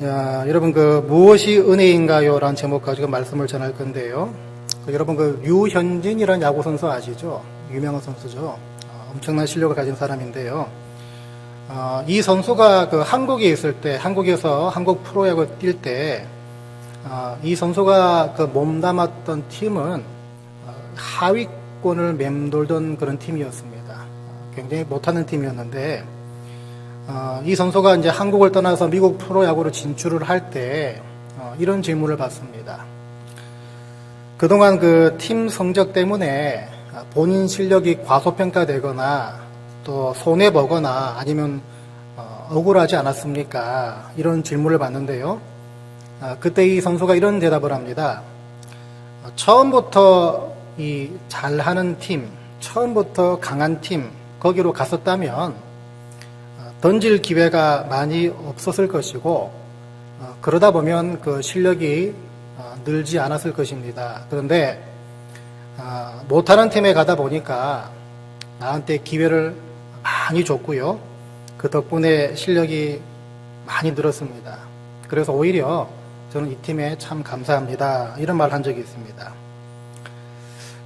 여러분 무엇이 은혜인가요? 라는 제목 가지고 말씀을 전할 건데요. 여러분 류현진이라는 야구 선수 아시죠? 유명한 선수죠. 엄청난 실력을 가진 사람인데요. 이 선수가 한국에 있을 때, 한국에서 한국 프로야구 뛸 때, 이 선수가 몸담았던 팀은 하위권을 맴돌던 그런 팀이었습니다. 굉장히 못하는 팀이었는데, 이 선수가 이제 한국을 떠나서 미국 프로야구로 진출을 할 때, 이런 질문을 받습니다. 그동안 팀 성적 때문에 본인 실력이 과소평가되거나 또 손해보거나 아니면 억울하지 않았습니까? 이런 질문을 받는데요. 그때 이 선수가 이런 대답을 합니다. 처음부터 이 잘하는 팀, 처음부터 강한 팀, 거기로 갔었다면 던질 기회가 많이 없었을 것이고 그러다 보면 그 실력이 늘지 않았을 것입니다. 그런데 못하는 팀에 가다 보니까 나한테 기회를 많이 줬고요. 그 덕분에 실력이 많이 늘었습니다. 그래서 오히려 저는 이 팀에 참 감사합니다. 이런 말 한 적이 있습니다.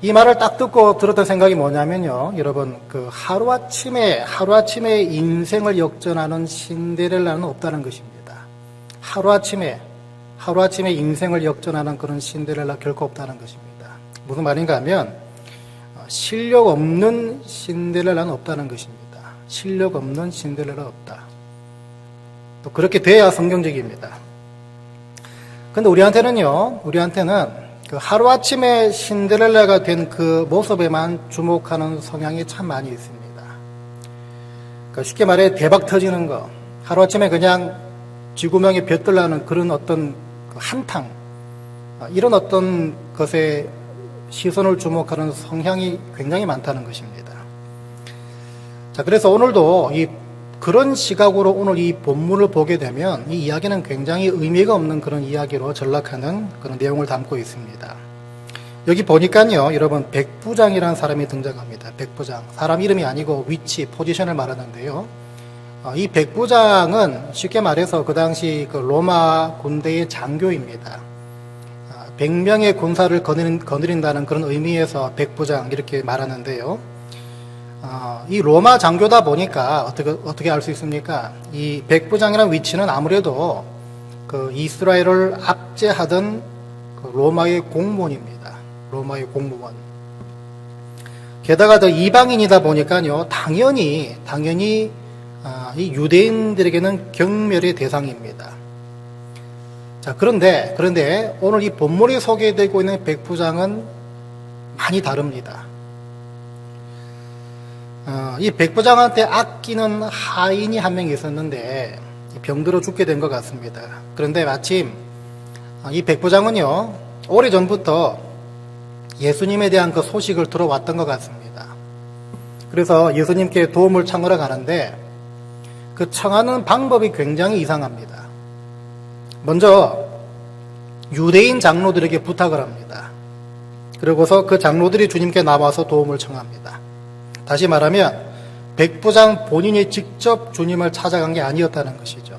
이 말을 딱 듣고 들었던 생각이 뭐냐면요. 여러분, 하루아침에 인생을 역전하는 신데렐라는 없다는 것입니다. 하루아침에 인생을 역전하는 그런 신데렐라 결코 없다는 것입니다. 무슨 말인가 하면, 실력 없는 신데렐라는 없다는 것입니다. 실력 없는 신데렐라 없다. 또 그렇게 돼야 성경적입니다. 근데 우리한테는 하루아침에 신데렐라가 된 그 모습에만 주목하는 성향이 참 많이 있습니다. 쉽게 말해 대박 터지는 거, 하루아침에 그냥 쥐구멍에 벼들라는 그런 어떤 한탕, 이런 어떤 것에 시선을 주목하는 성향이 굉장히 많다는 것입니다. 자, 그래서 오늘도 그런 시각으로 오늘 이 본문을 보게 되면 이 이야기는 굉장히 의미가 없는 그런 이야기로 전락하는 그런 내용을 담고 있습니다. 여기 보니까요, 여러분, 백부장이라는 사람이 등장합니다. 백부장. 사람 이름이 아니고 위치, 포지션을 말하는데요. 이 백부장은 쉽게 말해서 그 당시 로마 군대의 장교입니다. 100명의 군사를 거느린다는 그런 의미에서 백부장 이렇게 말하는데요. 이 로마 장교다 보니까 어떻게 알 수 있습니까? 이 백부장이라는 위치는 아무래도 이스라엘을 압제하던 로마의 공무원입니다. 로마의 공무원. 게다가 이방인이다 보니까요, 당연히 이 유대인들에게는 경멸의 대상입니다. 자, 그런데 오늘 이 본문에 소개되고 있는 백부장은 많이 다릅니다. 이 백부장한테 아끼는 하인이 한 명 있었는데 병들어 죽게 된 것 같습니다. 그런데 마침 이 백부장은요, 오래전부터 예수님에 대한 그 소식을 들어왔던 것 같습니다. 그래서 예수님께 도움을 청하러 가는데 그 청하는 방법이 굉장히 이상합니다. 먼저 유대인 장로들에게 부탁을 합니다. 그리고서 그 장로들이 주님께 나와서 도움을 청합니다. 다시 말하면 백부장 본인이 직접 주님을 찾아간 게 아니었다는 것이죠.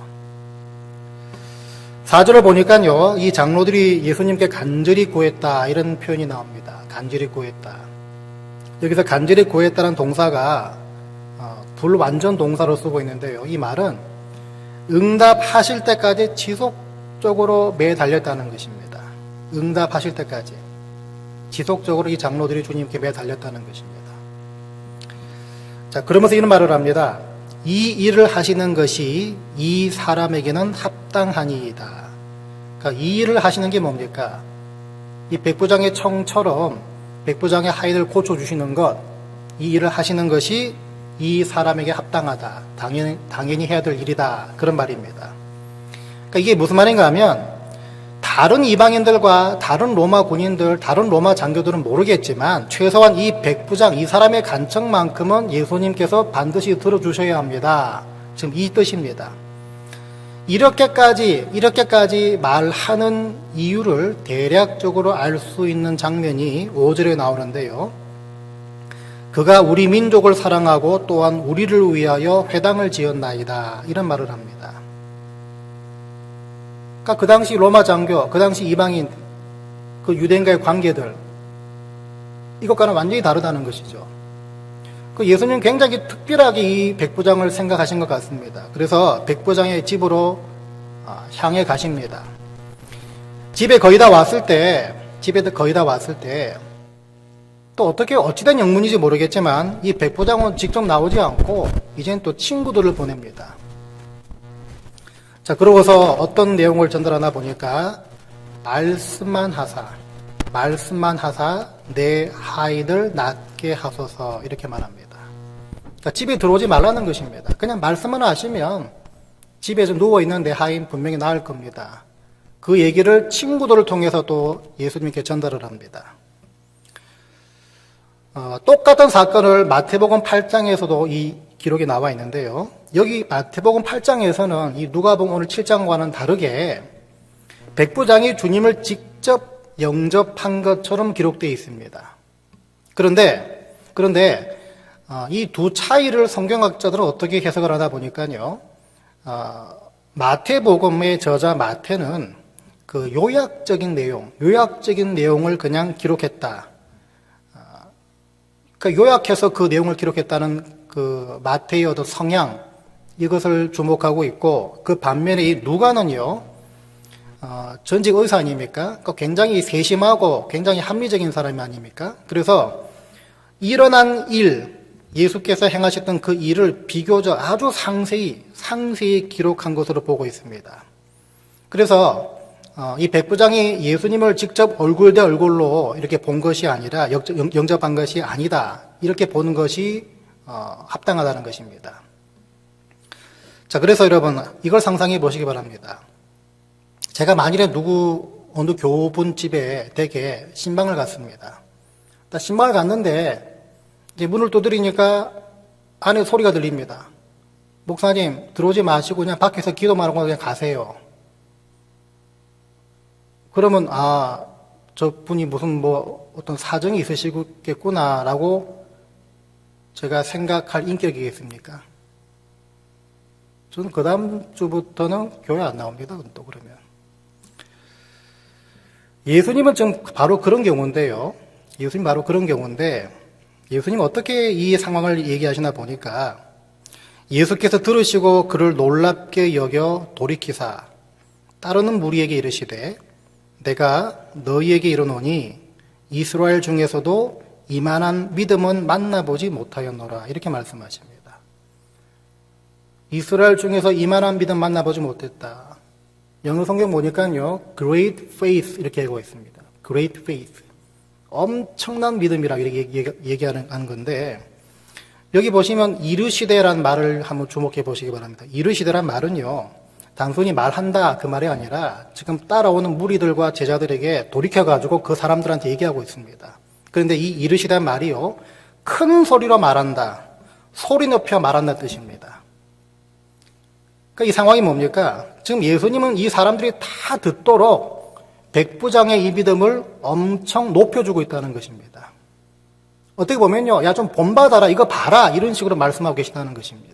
4절을 보니까요, 이 장로들이 예수님께 간절히 구했다 이런 표현이 나옵니다. 간절히 구했다. 여기서 간절히 구했다는 동사가 불완전 동사로 쓰고 있는데요. 이 말은 응답하실 때까지 지속적으로 매달렸다는 것입니다. 응답하실 때까지 지속적으로 이 장로들이 주님께 매달렸다는 것입니다. 자, 그러면서 이런 말을 합니다. 이 일을 하시는 것이 이 사람에게는 합당하니이다. 그러니까 이 일을 하시는 게 뭡니까? 이 백부장의 청처럼 백부장의 하인을 고쳐주시는 것, 이 일을 하시는 것이 이 사람에게 합당하다. 당연히 해야 될 일이다. 그런 말입니다. 그러니까 이게 무슨 말인가 하면 다른 이방인들과 다른 로마 군인들, 다른 로마 장교들은 모르겠지만 최소한 이 백부장, 이 사람의 간청만큼은 예수님께서 반드시 들어주셔야 합니다. 지금 이 뜻입니다. 이렇게까지 말하는 이유를 대략적으로 알 수 있는 장면이 5절에 나오는데요. 그가 우리 민족을 사랑하고 또한 우리를 위하여 회당을 지었나이다. 이런 말을 합니다. 그러니까 그 당시 로마 장교, 그 당시 이방인, 그 유대인과의 관계들, 이것과는 완전히 다르다는 것이죠. 그 예수님 굉장히 특별하게 이 백부장을 생각하신 것 같습니다. 그래서 백부장의 집으로 향해 가십니다. 집에 거의 다 왔을 때, 또 어찌된 영문인지 모르겠지만, 이 백부장은 직접 나오지 않고, 이젠 또 친구들을 보냅니다. 자, 그러고서 어떤 내용을 전달하나 보니까, 말씀만 하사, 내 하인을 낫게 하소서, 이렇게 말합니다. 그러니까 집에 들어오지 말라는 것입니다. 그냥 말씀만 하시면, 집에서 누워있는 내 하인 분명히 나을 겁니다. 그 얘기를 친구들을 통해서 또 예수님께 전달을 합니다. 똑같은 사건을 마태복음 8장에서도 이 기록이 나와 있는데요. 여기 마태복음 8장에서는 이 누가복음 오늘 7장과는 다르게 백부장이 주님을 직접 영접한 것처럼 기록되어 있습니다. 그런데 이 두 차이를 성경학자들은 어떻게 해석을 하다 보니까요. 마태복음의 저자 마태는 그 요약적인 내용을 그냥 기록했다. 그러니까 요약해서 그 내용을 기록했다는 그 마태의 어떤 성향, 이것을 주목하고 있고, 그 반면에 이 누가는요, 전직 의사 아닙니까? 굉장히 세심하고 굉장히 합리적인 사람이 아닙니까? 그래서 일어난 일, 예수께서 행하셨던 그 일을 비교적 아주 상세히 기록한 것으로 보고 있습니다. 그래서 이 백부장이 예수님을 직접 얼굴 대 얼굴로 이렇게 본 것이 아니라 영접한 것이 아니다. 이렇게 보는 것이 합당하다는 것입니다. 자, 그래서 여러분 이걸 상상해 보시기 바랍니다. 제가 만일에 어느 교분 집에 댁에 신방을 갔습니다. 신방을 갔는데 이제 문을 두드리니까 안에 소리가 들립니다. 목사님 들어오지 마시고 그냥 밖에서 기도만 하고 그냥 가세요. 그러면 저 분이 무슨 어떤 사정이 있으시겠구나라고 제가 생각할 인격이겠습니까? 저는 그 다음 주부터는 교회 안 나옵니다. 또 그러면 예수님은 좀 바로 그런 경우인데요. 예수님 어떻게 이 상황을 얘기하시나 보니까 예수께서 들으시고 그를 놀랍게 여겨 돌이키사 따르는 무리에게 이르시되 내가 너희에게 이르노니 이스라엘 중에서도 이만한 믿음은 만나보지 못하였노라. 이렇게 말씀하십니다. 이스라엘 중에서 이만한 믿음 만나보지 못했다. 영어 성경 보니까요, great faith 이렇게 하고 있습니다. great faith. 엄청난 믿음이라고 이렇게 얘기하는 건데, 여기 보시면 이르시되라는 말을 한번 주목해 보시기 바랍니다. 이르시되란 말은요, 단순히 말한다 그 말이 아니라 지금 따라오는 무리들과 제자들에게 돌이켜가지고 그 사람들한테 얘기하고 있습니다. 그런데 이 이르시다는 말이요, 큰 소리로 말한다, 소리 높여 말한다는 뜻입니다. 그러니까 이 상황이 뭡니까? 지금 예수님은 이 사람들이 다 듣도록 백부장의 이 믿음을 엄청 높여주고 있다는 것입니다. 어떻게 보면요, 야 좀 본받아라, 이거 봐라, 이런 식으로 말씀하고 계시다는 것입니다.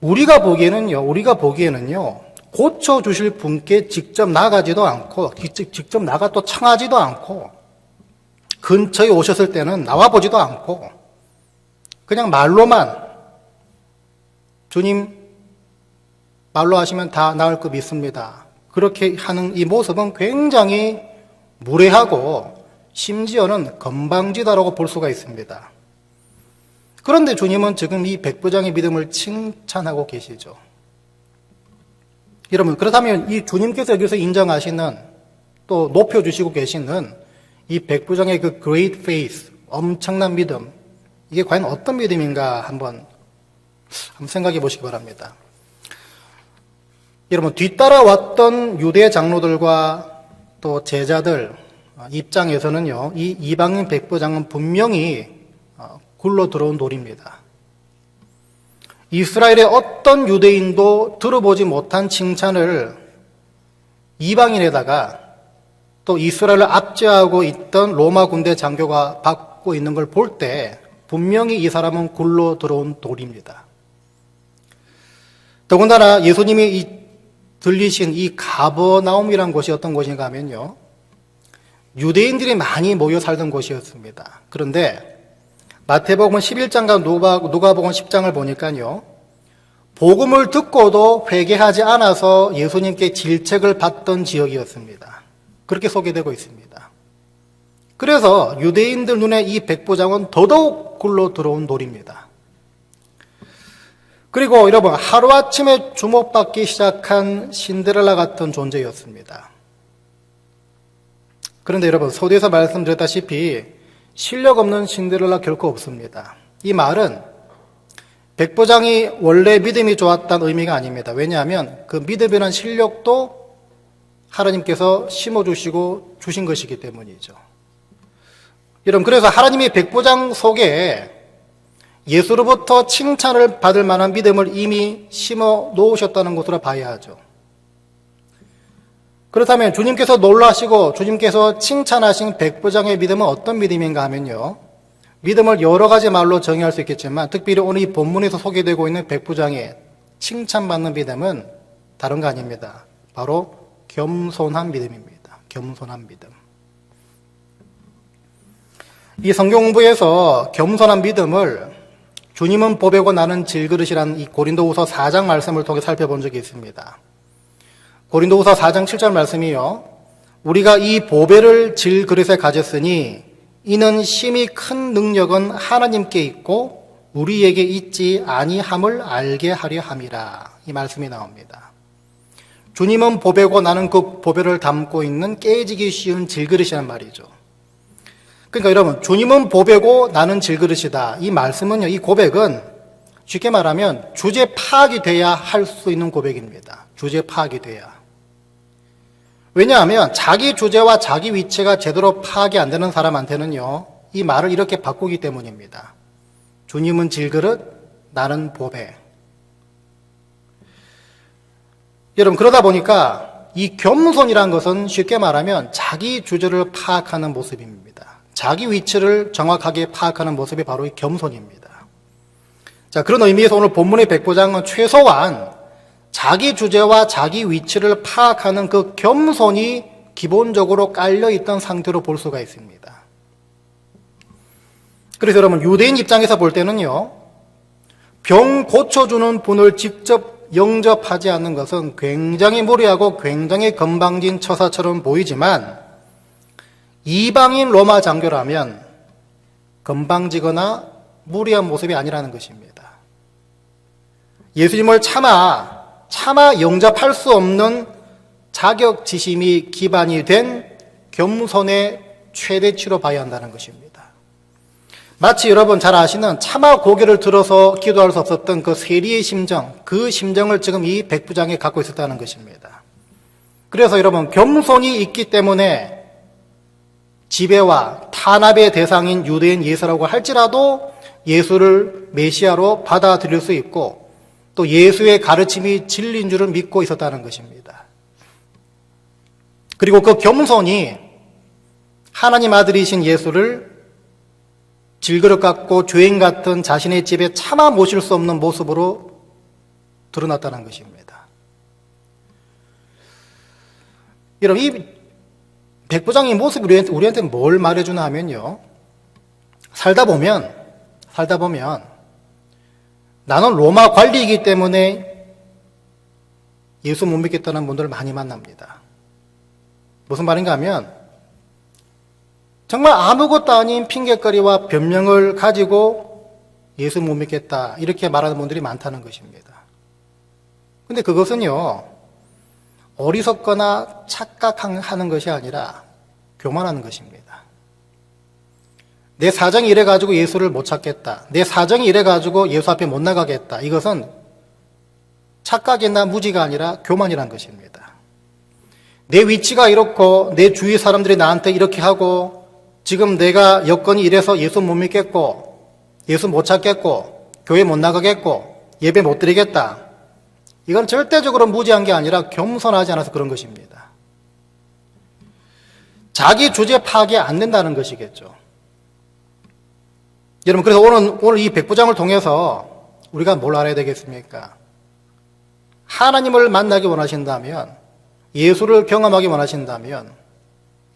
우리가 보기에는요, 고쳐주실 분께 직접 나가지도 않고, 직접 나가 또 청하지도 않고, 근처에 오셨을 때는 나와보지도 않고, 그냥 말로만, 주님, 말로 하시면 다 나을 거 믿습니다. 그렇게 하는 이 모습은 굉장히 무례하고, 심지어는 건방지다라고 볼 수가 있습니다. 그런데 주님은 지금 이 백부장의 믿음을 칭찬하고 계시죠. 여러분, 그렇다면 이 주님께서 여기서 인정하시는, 또 높여주시고 계시는 이 백부장의 그 great faith, 엄청난 믿음, 이게 과연 어떤 믿음인가 한번 생각해 보시기 바랍니다. 여러분, 뒤따라왔던 유대 장로들과 또 제자들 입장에서는요, 이 이방인 백부장은 분명히 굴러 들어온 돌입니다. 이스라엘의 어떤 유대인도 들어보지 못한 칭찬을 이방인에다가 또 이스라엘을 압제하고 있던 로마 군대 장교가 받고 있는 걸 볼 때 분명히 이 사람은 굴러 들어온 돌입니다. 더군다나 예수님이 이 들리신 이 가버나움이란 곳이 어떤 곳인가 하면요, 유대인들이 많이 모여 살던 곳이었습니다. 그런데 마태복음 11장과 누가복음 10장을 보니까요, 복음을 듣고도 회개하지 않아서 예수님께 질책을 받던 지역이었습니다. 그렇게 소개되고 있습니다. 그래서 유대인들 눈에 이 백부장은 더더욱 굴러 들어온 돌입니다. 그리고 여러분, 하루아침에 주목받기 시작한 신데렐라 같은 존재였습니다. 그런데 여러분, 서두에서 말씀드렸다시피 실력 없는 신데렐라 결코 없습니다. 이 말은 백부장이 원래 믿음이 좋았다는 의미가 아닙니다. 왜냐하면 그 믿음이라는 실력도 하나님께서 심어주시고 주신 것이기 때문이죠. 여러분, 그래서 하나님이 백부장 속에 예수로부터 칭찬을 받을 만한 믿음을 이미 심어 놓으셨다는 것으로 봐야 하죠. 그렇다면 주님께서 놀라시고 주님께서 칭찬하신 백부장의 믿음은 어떤 믿음인가 하면요, 믿음을 여러 가지 말로 정의할 수 있겠지만 특별히 오늘 이 본문에서 소개되고 있는 백부장의 칭찬받는 믿음은 다른 거 아닙니다. 바로 겸손한 믿음입니다. 겸손한 믿음. 이 성경 공부에서 겸손한 믿음을 주님은 보배고 나는 질그릇이라는 이 고린도후서 4장 말씀을 통해 살펴본 적이 있습니다. 고린도후서 4장 7절 말씀이요, 우리가 이 보배를 질그릇에 가졌으니 이는 심히 큰 능력은 하나님께 있고 우리에게 있지 아니함을 알게 하려 함이라. 이 말씀이 나옵니다. 주님은 보배고 나는 그 보배를 담고 있는 깨지기 쉬운 질그릇이란 말이죠. 그러니까 여러분, 주님은 보배고 나는 질그릇이다. 이 말씀은요, 이 고백은 쉽게 말하면 주제 파악이 돼야 할 수 있는 고백입니다. 주제 파악이 돼야. 왜냐하면 자기 주제와 자기 위치가 제대로 파악이 안 되는 사람한테는요, 이 말을 이렇게 바꾸기 때문입니다. 주님은 질그릇, 나는 보배. 여러분, 그러다 보니까 이 겸손이란 것은 쉽게 말하면 자기 주제를 파악하는 모습입니다. 자기 위치를 정확하게 파악하는 모습이 바로 이 겸손입니다. 자, 그런 의미에서 오늘 본문의 백부장은 최소한 자기 주제와 자기 위치를 파악하는 그 겸손이 기본적으로 깔려있던 상태로 볼 수가 있습니다. 그래서 여러분, 유대인 입장에서 볼 때는요, 병 고쳐주는 분을 직접 영접하지 않는 것은 굉장히 무리하고 굉장히 건방진 처사처럼 보이지만 이방인 로마 장교라면 건방지거나 무리한 모습이 아니라는 것입니다. 예수님을 차마 영접할 수 없는 자격지심이 기반이 된 겸손의 최대치로 봐야 한다는 것입니다. 마치 여러분 잘 아시는 차마 고개를 들어서 기도할 수 없었던 그 세리의 심정, 그 심정을 지금 이 백부장이 갖고 있었다는 것입니다. 그래서 여러분, 겸손이 있기 때문에 지배와 탄압의 대상인 유대인 예수라고 할지라도 예수를 메시아로 받아들일 수 있고 또 예수의 가르침이 진리인 줄을 믿고 있었다는 것입니다. 그리고 그 겸손이 하나님 아들이신 예수를 질그릇 같고 죄인 같은 자신의 집에 차마 모실 수 없는 모습으로 드러났다는 것입니다. 여러분, 이 백부장의 모습이 우리한테 뭘 말해주나 하면요, 살다 보면 나는 로마 관리이기 때문에 예수 못 믿겠다는 분들을 많이 만납니다. 무슨 말인가 하면 정말 아무것도 아닌 핑계거리와 변명을 가지고 예수 못 믿겠다 이렇게 말하는 분들이 많다는 것입니다. 근데 그것은요, 어리석거나 착각하는 것이 아니라 교만하는 것입니다. 내 사정이 이래가지고 예수를 못 찾겠다, 내 사정이 이래가지고 예수 앞에 못 나가겠다, 이것은 착각이나 무지가 아니라 교만이란 것입니다. 내 위치가 이렇고 내 주위 사람들이 나한테 이렇게 하고 지금 내가 여건이 이래서 예수 못 믿겠고 예수 못 찾겠고 교회 못 나가겠고 예배 못 드리겠다, 이건 절대적으로 무지한 게 아니라 겸손하지 않아서 그런 것입니다. 자기 주제 파악이 안 된다는 것이겠죠. 여러분, 그래서 오늘 이 백부장을 통해서 우리가 뭘 알아야 되겠습니까? 하나님을 만나기 원하신다면, 예수를 경험하기 원하신다면,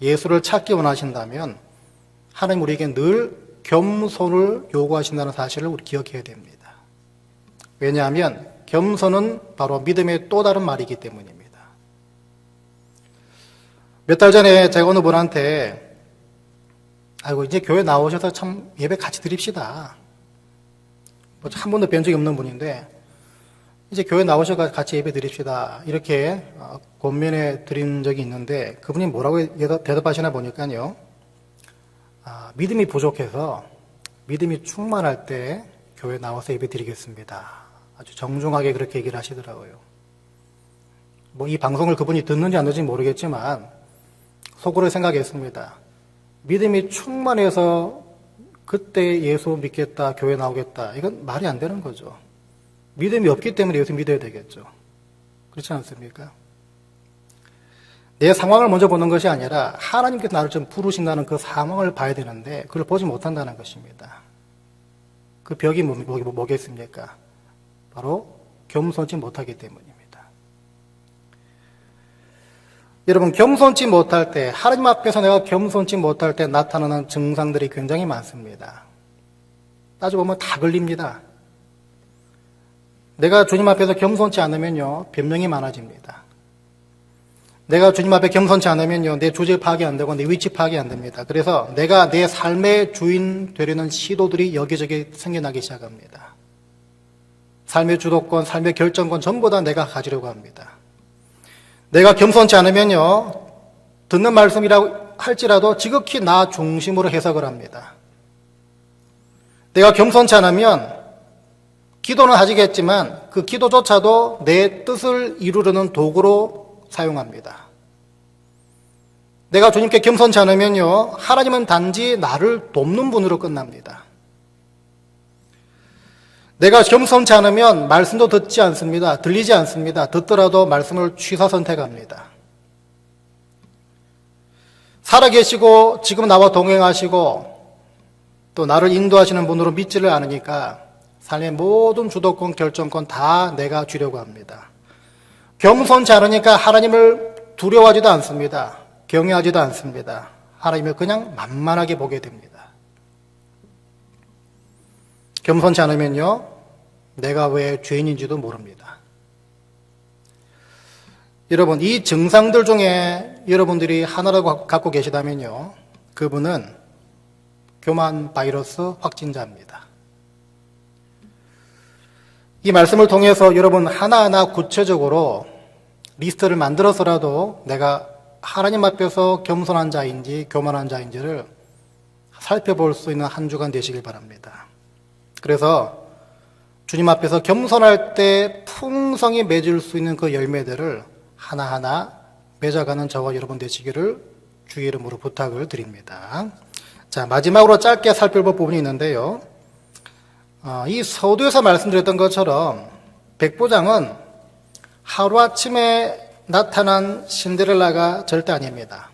예수를 찾기 원하신다면 하나님 우리에게 늘 겸손을 요구하신다는 사실을 우리 기억해야 됩니다. 왜냐하면 겸손은 바로 믿음의 또 다른 말이기 때문입니다. 몇 달 전에 제가 어느 분한테 아이고 이제 교회 나오셔서 참 예배 같이 드립시다. 뭐 한 번도 뵌 적이 없는 분인데 이제 교회 나오셔서 같이 예배 드립시다. 이렇게 권면해 드린 적이 있는데 그분이 뭐라고 대답하시나 보니까요. 믿음이 부족해서 믿음이 충만할 때 교회 나와서 예배 드리겠습니다. 아주 정중하게 그렇게 얘기를 하시더라고요. 뭐 이 방송을 그분이 듣는지 안 듣는지 모르겠지만 속으로 생각했습니다. 믿음이 충만해서 그때 예수 믿겠다, 교회 나오겠다. 이건 말이 안 되는 거죠. 믿음이 없기 때문에 예수 믿어야 되겠죠. 그렇지 않습니까? 내 상황을 먼저 보는 것이 아니라 하나님께서 나를 좀 부르신다는 그 상황을 봐야 되는데 그걸 보지 못한다는 것입니다. 그 벽이 뭐겠습니까? 바로 겸손치 못하기 때문입니다. 여러분, 겸손치 못할 때, 하나님 앞에서 내가 겸손치 못할 때 나타나는 증상들이 굉장히 많습니다. 따져보면 다 걸립니다. 내가 주님 앞에서 겸손치 않으면요, 변명이 많아집니다. 내가 주님 앞에 겸손치 않으면요, 내 주제 파악이 안 되고 내 위치 파악이 안 됩니다. 그래서 내가 내 삶의 주인 되려는 시도들이 여기저기 생겨나기 시작합니다. 삶의 주도권, 삶의 결정권 전부 다 내가 가지려고 합니다. 내가 겸손치 않으면요, 듣는 말씀이라고 할지라도 지극히 나 중심으로 해석을 합니다. 내가 겸손치 않으면 기도는 하시겠지만 그 기도조차도 내 뜻을 이루려는 도구로 사용합니다. 내가 주님께 겸손치 않으면요, 하나님은 단지 나를 돕는 분으로 끝납니다. 내가 겸손치 않으면 말씀도 듣지 않습니다. 들리지 않습니다. 듣더라도 말씀을 취사 선택합니다. 살아계시고 지금 나와 동행하시고 또 나를 인도하시는 분으로 믿지를 않으니까 삶의 모든 주도권, 결정권 다 내가 주려고 합니다. 겸손치 않으니까 하나님을 두려워하지도 않습니다. 경외하지도 않습니다. 하나님을 그냥 만만하게 보게 됩니다. 겸손치 않으면요, 내가 왜 죄인인지도 모릅니다. 여러분, 이 증상들 중에 여러분들이 하나라도 갖고 계시다면요, 그분은 교만 바이러스 확진자입니다. 이 말씀을 통해서 여러분 하나하나 구체적으로 리스트를 만들어서라도 내가 하나님 앞에서 겸손한 자인지 교만한 자인지를 살펴볼 수 있는 한 주간 되시길 바랍니다. 그래서 주님 앞에서 겸손할 때 풍성히 맺을 수 있는 그 열매들을 하나하나 맺어가는 저와 여러분 되시기를 주의 이름으로 부탁을 드립니다. 자, 마지막으로 짧게 살펴볼 부분이 있는데요. 이 서두에서 말씀드렸던 것처럼 백부장은 하루아침에 나타난 신데렐라가 절대 아닙니다.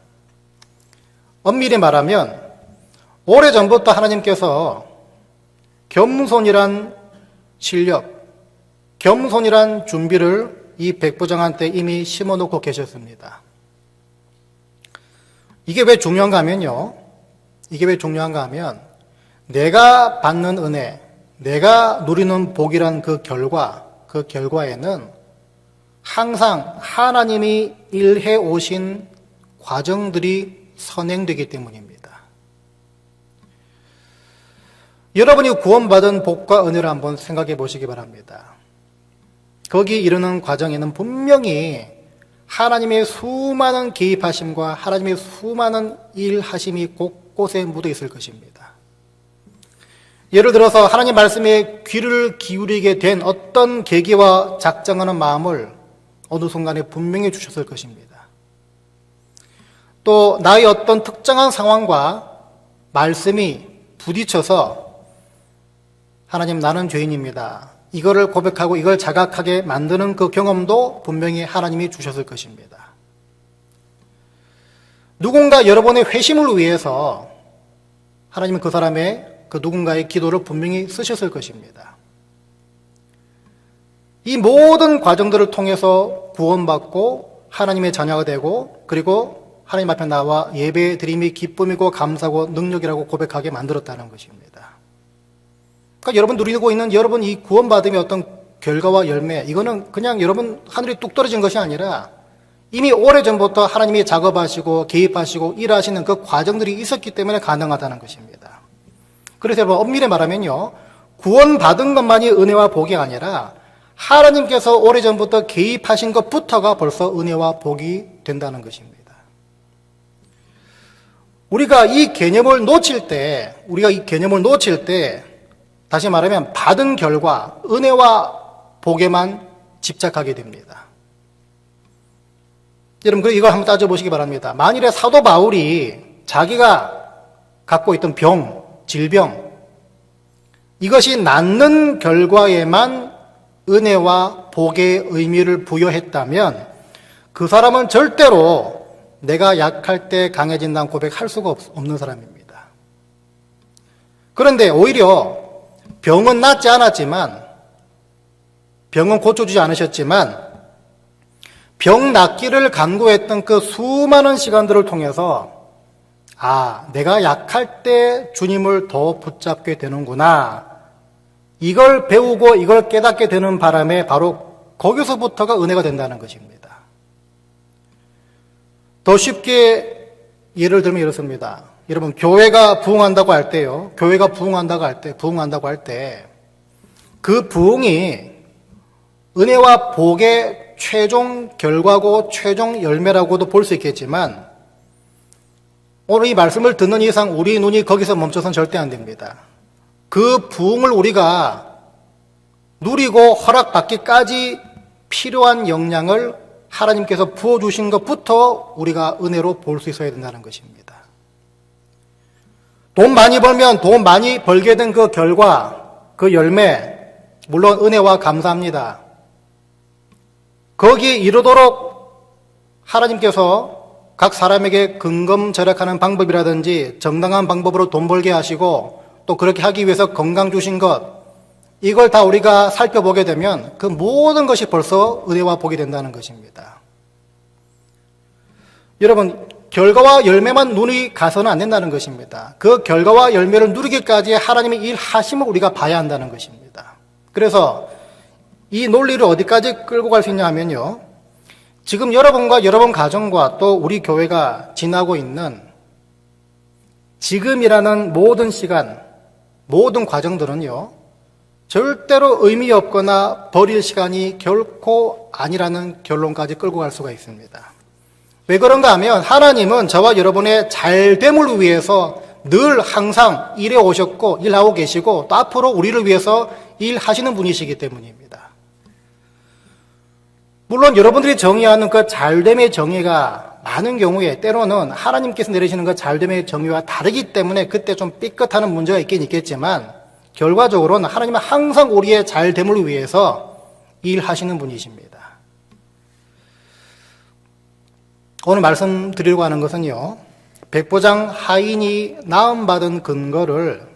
엄밀히 말하면 오래전부터 하나님께서 겸손이란 실력, 겸손이란 준비를 이 백부장한테 이미 심어놓고 계셨습니다. 이게 왜 중요한가 하면요. 이게 왜 중요한가 하면 내가 받는 은혜, 내가 누리는 복이란 그 결과에는 항상 하나님이 일해 오신 과정들이 선행되기 때문입니다. 여러분이 구원받은 복과 은혜를 한번 생각해 보시기 바랍니다. 거기 이르는 과정에는 분명히 하나님의 수많은 개입하심과 하나님의 수많은 일하심이 곳곳에 묻어 있을 것입니다. 예를 들어서 하나님 말씀에 귀를 기울이게 된 어떤 계기와 작정하는 마음을 어느 순간에 분명히 주셨을 것입니다. 또 나의 어떤 특정한 상황과 말씀이 부딪혀서 하나님 나는 죄인입니다. 이거를 고백하고 이걸 자각하게 만드는 그 경험도 분명히 하나님이 주셨을 것입니다. 누군가 여러분의 회심을 위해서 하나님은 그 사람의 그 누군가의 기도를 분명히 쓰셨을 것입니다. 이 모든 과정들을 통해서 구원받고 하나님의 자녀가 되고 그리고 하나님 앞에 나와 예배 드림이 기쁨이고 감사고 능력이라고 고백하게 만들었다는 것입니다. 그러니까 여러분 누리고 있는 여러분 이 구원받음의 어떤 결과와 열매, 이거는 그냥 여러분 하늘에 뚝 떨어진 것이 아니라 이미 오래전부터 하나님이 작업하시고 개입하시고 일하시는 그 과정들이 있었기 때문에 가능하다는 것입니다. 그래서 여러분 엄밀히 말하면요, 구원받은 것만이 은혜와 복이 아니라 하나님께서 오래전부터 개입하신 것부터가 벌써 은혜와 복이 된다는 것입니다. 우리가 이 개념을 놓칠 때 다시 말하면 받은 결과 은혜와 복에만 집착하게 됩니다. 여러분 이걸 한번 따져보시기 바랍니다. 만일에 사도 바울이 자기가 갖고 있던 질병 이것이 낫는 결과에만 은혜와 복의 의미를 부여했다면 그 사람은 절대로 내가 약할 때 강해진다는 고백할 수가 없는 사람입니다. 그런데 오히려 병은 낫지 않았지만, 병은 고쳐주지 않으셨지만 병 낫기를 간구했던 그 수많은 시간들을 통해서 내가 약할 때 주님을 더 붙잡게 되는구나, 이걸 배우고 이걸 깨닫게 되는 바람에 바로 거기서부터가 은혜가 된다는 것입니다. 더 쉽게 예를 들면 이렇습니다. 여러분 교회가 부흥한다고 할 때요, 부흥한다고 할 때 그 부흥이 은혜와 복의 최종 결과고 최종 열매라고도 볼 수 있겠지만 오늘 이 말씀을 듣는 이상 우리 눈이 거기서 멈춰서는 절대 안 됩니다. 그 부흥을 우리가 누리고 허락받기까지 필요한 역량을 하나님께서 부어주신 것부터 우리가 은혜로 볼 수 있어야 된다는 것입니다. 돈 많이 벌면 돈 많이 벌게 된 그 결과, 그 열매, 물론 은혜와 감사합니다. 거기에 이르도록 하나님께서 각 사람에게 근검절약하는 방법이라든지 정당한 방법으로 돈 벌게 하시고 또 그렇게 하기 위해서 건강 주신 것, 이걸 다 우리가 살펴보게 되면 그 모든 것이 벌써 은혜와 복이 된다는 것입니다. 여러분, 결과와 열매만 눈이 가서는 안 된다는 것입니다. 그 결과와 열매를 누리기까지 하나님의 일하심을 우리가 봐야 한다는 것입니다. 그래서 이 논리를 어디까지 끌고 갈 수 있냐 하면요, 지금 여러분과 여러분 가정과 또 우리 교회가 지나고 있는 지금이라는 모든 시간, 모든 과정들은요, 절대로 의미 없거나 버릴 시간이 결코 아니라는 결론까지 끌고 갈 수가 있습니다. 왜 그런가 하면 하나님은 저와 여러분의 잘됨을 위해서 늘 항상 일해 오셨고 일하고 계시고 또 앞으로 우리를 위해서 일하시는 분이시기 때문입니다. 물론 여러분들이 정의하는 그 잘됨의 정의가 많은 경우에 때로는 하나님께서 내리시는 그 잘됨의 정의와 다르기 때문에 그때 좀 삐끗하는 문제가 있긴 있겠지만 결과적으로는 하나님은 항상 우리의 잘됨을 위해서 일하시는 분이십니다. 오늘 말씀드리려고 하는 것은요, 백부장 하인이 나음받은 근거를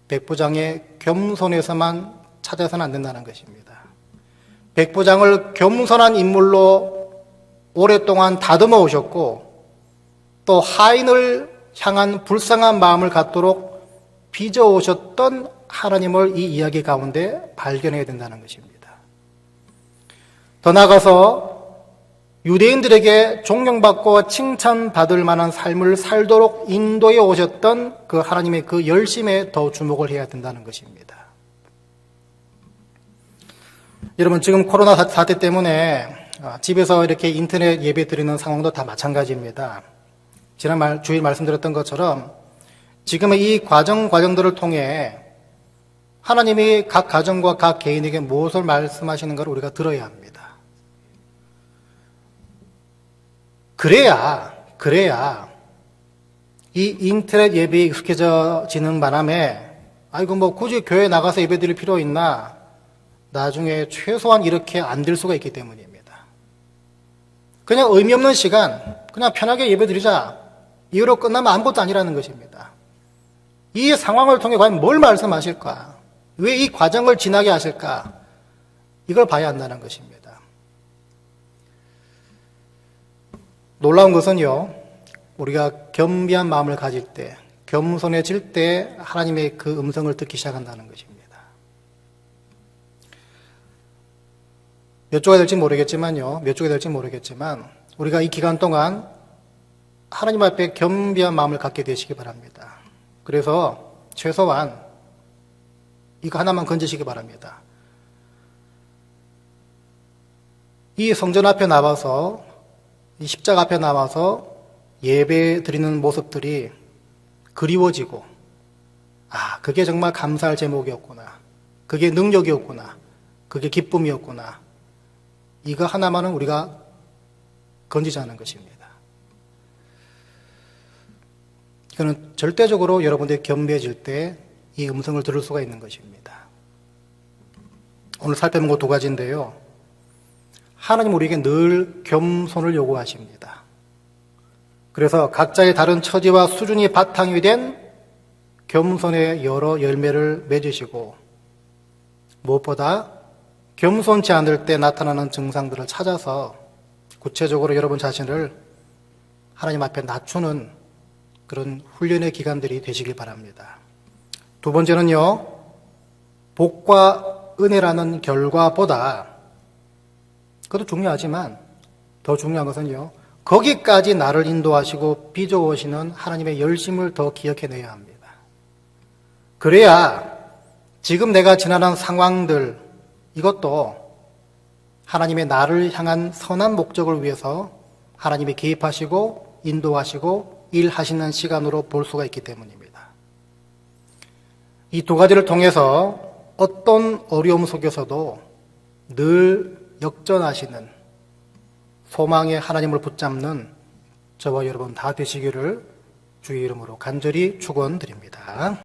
백부장의 겸손에서만 찾아서는 안 된다는 것입니다. 백부장을 겸손한 인물로 오랫동안 다듬어 오셨고 또 하인을 향한 불쌍한 마음을 갖도록 빚어오셨던 하나님을 이 이야기 가운데 발견해야 된다는 것입니다. 더 나아가서 유대인들에게 존경받고 칭찬받을 만한 삶을 살도록 인도해 오셨던 그 하나님의 그 열심에 더 주목을 해야 된다는 것입니다. 여러분, 지금 코로나 사태 때문에 집에서 이렇게 인터넷 예배 드리는 상황도 다 마찬가지입니다. 지난 주일 말씀드렸던 것처럼 지금의 이 과정들을 통해 하나님이 각 가정과 각 개인에게 무엇을 말씀하시는가를 우리가 들어야 합니다. 그래야 이 인터넷 예배에 익숙해지는 바람에 굳이 교회 나가서 예배 드릴 필요 있나? 나중에 최소한 이렇게 안 될 수가 있기 때문입니다. 그냥 의미 없는 시간, 그냥 편하게 예배 드리자, 이후로 끝나면 아무것도 아니라는 것입니다. 이 상황을 통해 과연 뭘 말씀하실까? 왜 이 과정을 지나게 하실까? 이걸 봐야 한다는 것입니다. 놀라운 것은요, 우리가 겸비한 마음을 가질 때, 겸손해질 때 하나님의 그 음성을 듣기 시작한다는 것입니다. 몇 주가 될지 모르겠지만 우리가 이 기간 동안 하나님 앞에 겸비한 마음을 갖게 되시기 바랍니다. 그래서 최소한 이거 하나만 건지시기 바랍니다. 이 성전 앞에 나와서, 이 십자가 앞에 나와서 예배 드리는 모습들이 그리워지고, 그게 정말 감사할 제목이었구나. 그게 능력이었구나. 그게 기쁨이었구나. 이거 하나만은 우리가 건지자는 것입니다. 이거는 절대적으로 여러분들이 겸비해질 때 이 음성을 들을 수가 있는 것입니다. 오늘 살펴본 것 두 가지인데요. 하나님 우리에게 늘 겸손을 요구하십니다. 그래서 각자의 다른 처지와 수준이 바탕이 된 겸손의 여러 열매를 맺으시고, 무엇보다 겸손치 않을 때 나타나는 증상들을 찾아서 구체적으로 여러분 자신을 하나님 앞에 낮추는 그런 훈련의 기간들이 되시길 바랍니다. 두 번째는요, 복과 은혜라는 결과보다, 그것도 중요하지만 더 중요한 것은요, 거기까지 나를 인도하시고 빚어오시는 하나님의 열심을 더 기억해내야 합니다. 그래야 지금 내가 지나간 상황들, 이것도 하나님의 나를 향한 선한 목적을 위해서 하나님이 개입하시고 인도하시고 일하시는 시간으로 볼 수가 있기 때문입니다. 이 두 가지를 통해서 어떤 어려움 속에서도 늘 역전하시는 소망의 하나님을 붙잡는 저와 여러분 다 되시기를 주의 이름으로 간절히 축원드립니다.